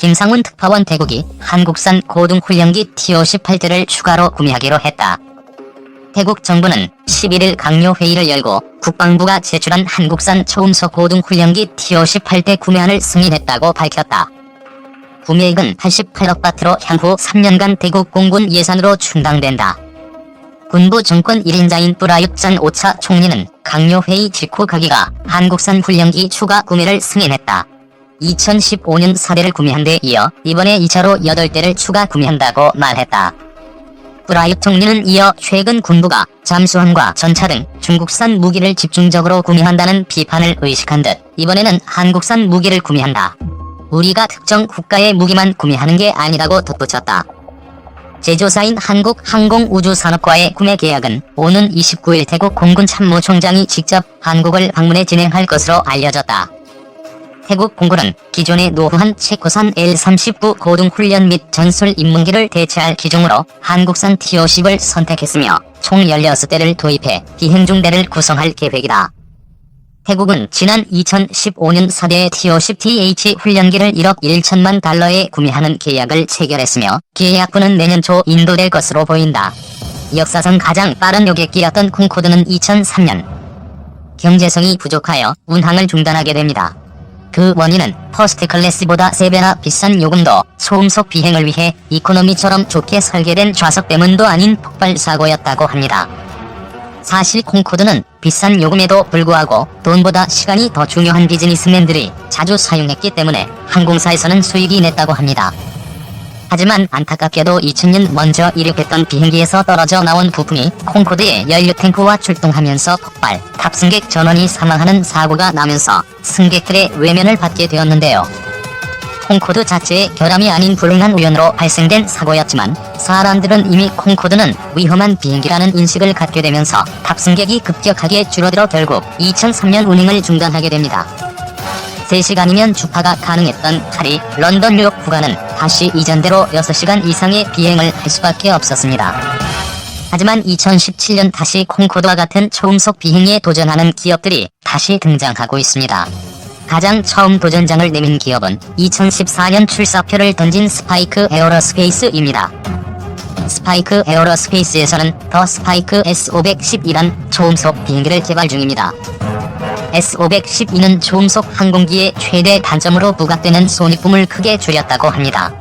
김상훈 특파원 대국이 한국산 고등훈련기 T-58대를 추가로 구매하기로 했다. 태국 정부는 11일 강요회의를 열고 국방부가 제출한 한국산 초음속 고등훈련기 T-58대 구매안을 승인했다고 밝혔다. 구매액은 88억 바트로 향후 3년간 태국 공군 예산으로 충당된다. 군부 정권 1인자인 프라윕 짠 오차 총리는 강요회의 직후 가기가 한국산 훈련기 추가 구매를 승인했다. 2015년 4대를 구매한 데 이어 이번에 2차로 8대를 추가 구매한다고 말했다. 프라윕 총리는 이어 최근 군부가 잠수함과 전차 등 중국산 무기를 집중적으로 구매한다는 비판을 의식한 듯 이번에는 한국산 무기를 구매한다. 우리가 특정 국가의 무기만 구매하는 게 아니라고 덧붙였다. 제조사인 한국항공우주산업과의 구매 계약은 오는 29일 태국 공군 참모총장이 직접 한국을 방문해 진행할 것으로 알려졌다. 태국 공군은 기존의 노후한 체코산 L-39 고등훈련 및 전술 입문기를 대체할 기종으로 한국산 T-50을 선택했으며 총 16대를 도입해 비행 중대를 구성할 계획이다. 태국은 지난 2015년 4대 T-50TH 훈련기를 1억 1천만 달러에 구매하는 계약을 체결했으며 계약분은 내년 초 인도될 것으로 보인다. 역사상 가장 빠른 요객기였던 콩코드는 2003년 경제성이 부족하여 운항을 중단하게 됩니다. 그 원인은 퍼스트 클래스보다 3배나 비싼 요금도, 초음속 비행을 위해 이코노미처럼 좋게 설계된 좌석 때문도 아닌 폭발 사고였다고 합니다. 사실 콩코드는 비싼 요금에도 불구하고 돈보다 시간이 더 중요한 비즈니스맨들이 자주 사용했기 때문에 항공사에서는 수익이 냈다고 합니다. 하지만 안타깝게도 2000년 먼저 이륙했던 비행기에서 떨어져 나온 부품이 콩코드의 연료 탱크와 출동하면서 폭발, 탑승객 전원이 사망하는 사고가 나면서 승객들의 외면을 받게 되었는데요. 콩코드 자체의 결함이 아닌 불행한 우연으로 발생된 사고였지만 사람들은 이미 콩코드는 위험한 비행기라는 인식을 갖게 되면서 탑승객이 급격하게 줄어들어 결국 2003년 운행을 중단하게 됩니다. 3시간이면 주파가 가능했던 파리, 런던, 뉴욕 구간은 다시 이전대로 6시간 이상의 비행을 할 수밖에 없었습니다. 하지만 2017년 다시 콩코드와 같은 초음속 비행에 도전하는 기업들이 다시 등장하고 있습니다. 가장 처음 도전장을 내민 기업은 2014년 출사표를 던진 스파이크 에어로스페이스입니다. 스파이크 에어로스페이스에서는 더 스파이크 S512란 초음속 비행기를 개발 중입니다. S512는 초음속 항공기의 최대 단점으로 부각되는 손익붐을 크게 줄였다고 합니다.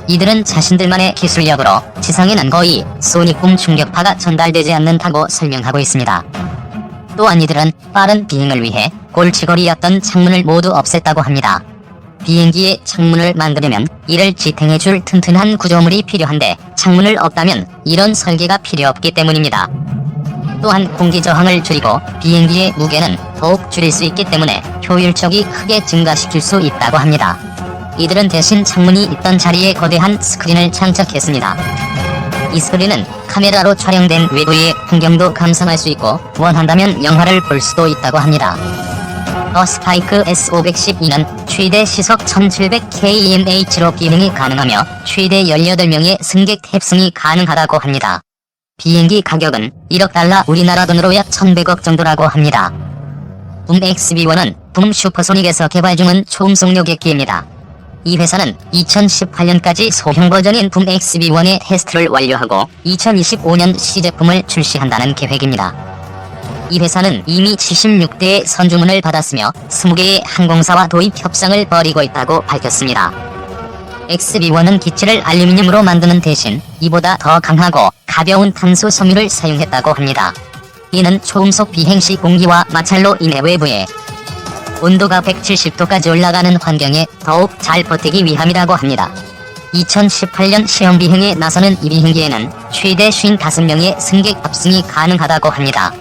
이들은 자신들만의 기술력으로 지상에는 거의 손익붐 충격파가 전달되지 않는다고 설명하고 있습니다. 또한 이들은 빠른 비행을 위해 골치거리였던 창문을 모두 없앴다고 합니다. 비행기의 창문을 만들려면 이를 지탱해줄 튼튼한 구조물이 필요한데 창문을 없다면 이런 설계가 필요 없기 때문입니다. 또한 공기 저항을 줄이고 비행기의 무게는 더욱 줄일 수 있기 때문에 효율적이 크게 증가시킬 수 있다고 합니다. 이들은 대신 창문이 있던 자리에 거대한 스크린을 장착했습니다. 이 스크린은 카메라로 촬영된 외부의 풍경도 감상할 수 있고 원한다면 영화를 볼 수도 있다고 합니다. 더 스파이크 S512는 최대 시속 1700kmh로 비행이 가능하며 최대 18명의 승객 탑승이 가능하다고 합니다. 비행기 가격은 1억 달러 우리나라 돈으로 약 1100억 정도라고 합니다. 붐 XB1은 붐 슈퍼소닉에서 개발 중인 초음속 요객기입니다. 이 회사는 2018년까지 소형 버전인 붐 XB1의 테스트를 완료하고 2025년 시제품을 출시한다는 계획입니다. 이 회사는 이미 76대의 선주문을 받았으며 20개의 항공사와 도입 협상을 벌이고 있다고 밝혔습니다. XB1은 기체를 알루미늄으로 만드는 대신 이보다 더 강하고 가벼운 탄소 섬유를 사용했다고 합니다. 이는 초음속 비행 시 공기와 마찰로 인해 외부에 온도가 170도까지 올라가는 환경에 더욱 잘 버티기 위함이라고 합니다. 2018년 시험 비행에 나서는 이 비행기에는 최대 55명의 승객 탑승이 가능하다고 합니다.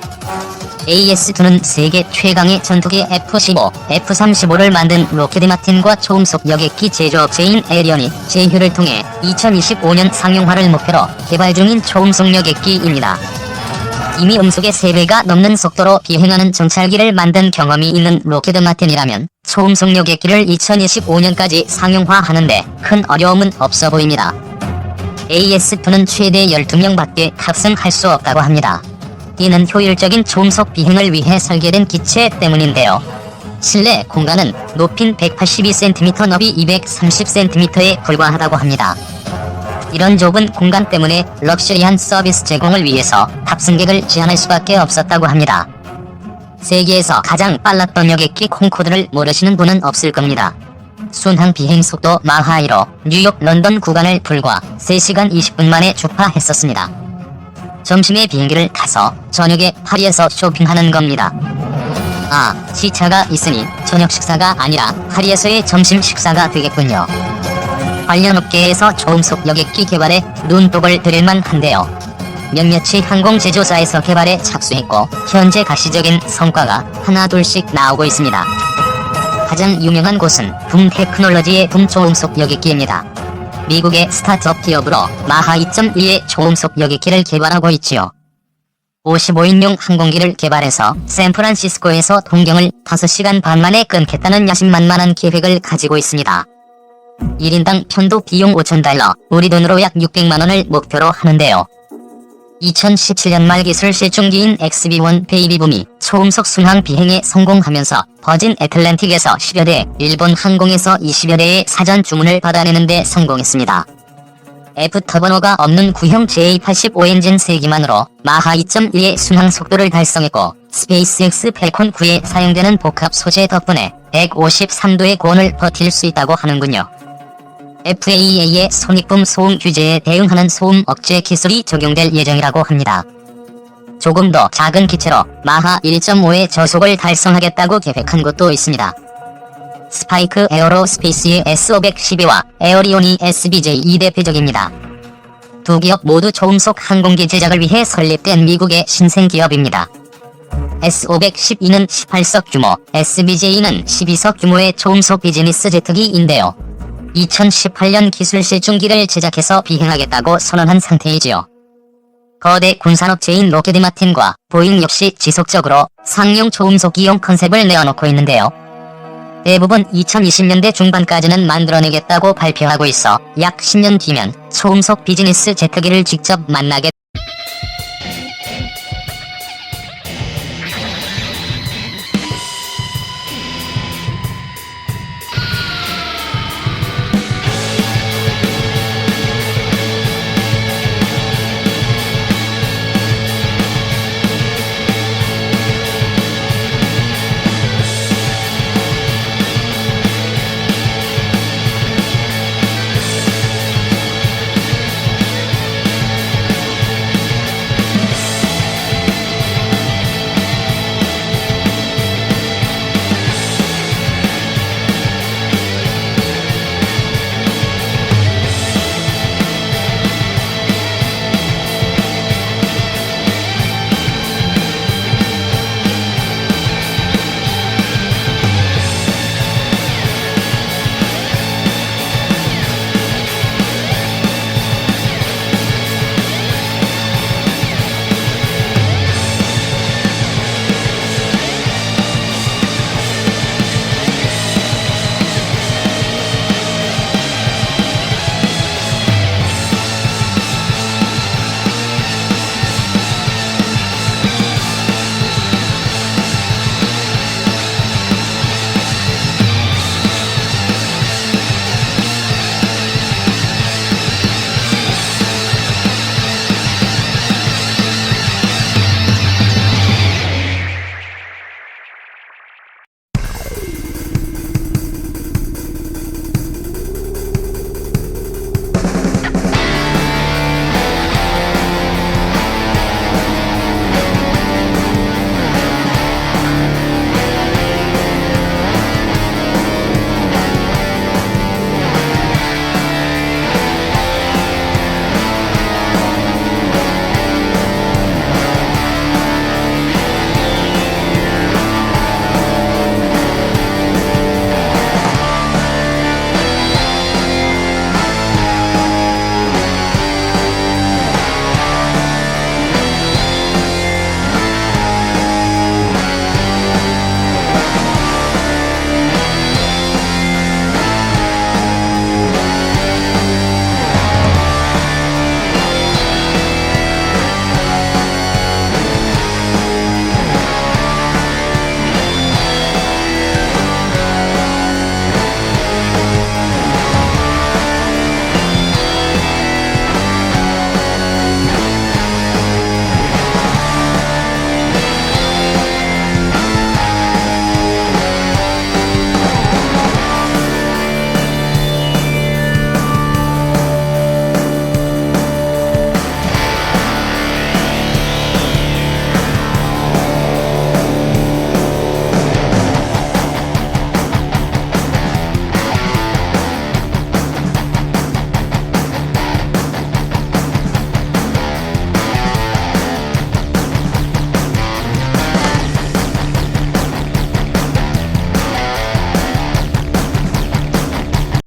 AS2는 세계 최강의 전투기 F-15, F-35를 만든 로키드 마틴과 초음속 여객기 제조업체인 에리언이 제휴를 통해 2025년 상용화를 목표로 개발 중인 초음속 여객기입니다. 이미 음속의 3배가 넘는 속도로 비행하는 정찰기를 만든 경험이 있는 로키드 마틴이라면 초음속 여객기를 2025년까지 상용화하는데 큰 어려움은 없어 보입니다. AS2는 최대 12명밖에 탑승할 수 없다고 합니다. 이는 효율적인 초음속 비행을 위해 설계된 기체 때문인데요. 실내 공간은 높인 182cm, 너비 230cm에 불과하다고 합니다. 이런 좁은 공간 때문에 럭셔리한 서비스 제공을 위해서 탑승객을 제한할 수밖에 없었다고 합니다. 세계에서 가장 빨랐던 여객기 콩코드를 모르시는 분은 없을 겁니다. 순항 비행 속도 마하 1로 뉴욕 런던 구간을 불과 3시간 20분 만에 주파했었습니다. 점심에 비행기를 타서 저녁에 파리에서 쇼핑하는 겁니다. 시차가 있으니 저녁 식사가 아니라 파리에서의 점심 식사가 되겠군요. 관련 업계에서 초음속 여객기 개발에 눈독을 들일만 한데요. 몇몇이 항공 제조사에서 개발에 착수했고 현재 가시적인 성과가 하나둘씩 나오고 있습니다. 가장 유명한 곳은 붐 테크놀로지의 붐 초음속 여객기입니다. 미국의 스타트업 기업으로 마하 2.2의 초음속 여객기를 개발하고 있지요. 55인용 항공기를 개발해서 샌프란시스코에서 동경을 5시간 반 만에 끊겠다는 야심만만한 계획을 가지고 있습니다. 1인당 편도 비용 $5,000, 우리 돈으로 약 600만원을 목표로 하는데요. 2017년 말 기술 실중기인 XB-1 베이비붐이 초음속 순항 비행에 성공하면서 버진 애틀랜틱에서 10여 대, 일본 항공에서 20여 대의 사전 주문을 받아내는 데 성공했습니다. F터보노가 없는 구형 J-85 엔진 3기만으로 마하 2.1의 순항 속도를 달성했고 스페이스X 펠콘 9에 사용되는 복합 소재 덕분에 153도의 고온을 버틸 수 있다고 하는군요. FAA의 손익붐 소음 규제에 대응하는 소음 억제 기술이 적용될 예정이라고 합니다. 조금 더 작은 기체로 마하 1.5의 저속을 달성하겠다고 계획한 곳도 있습니다. 스파이크 에어로스페이스의 S512와 에어리온이 SBJ2 대표적입니다. 두 기업 모두 초음속 항공기 제작을 위해 설립된 미국의 신생기업입니다. S512는 18석 규모, SBJ는 12석 규모의 초음속 비즈니스 제트기인데요. 2018년 기술 실중기를 제작해서 비행하겠다고 선언한 상태이지요. 거대 군산업체인 록헤드마틴과 보잉 역시 지속적으로 상용 초음속 이용 컨셉을 내어놓고 있는데요. 대부분 2020년대 중반까지는 만들어내겠다고 발표하고 있어 약 10년 뒤면 초음속 비즈니스 제트기를 직접 만나게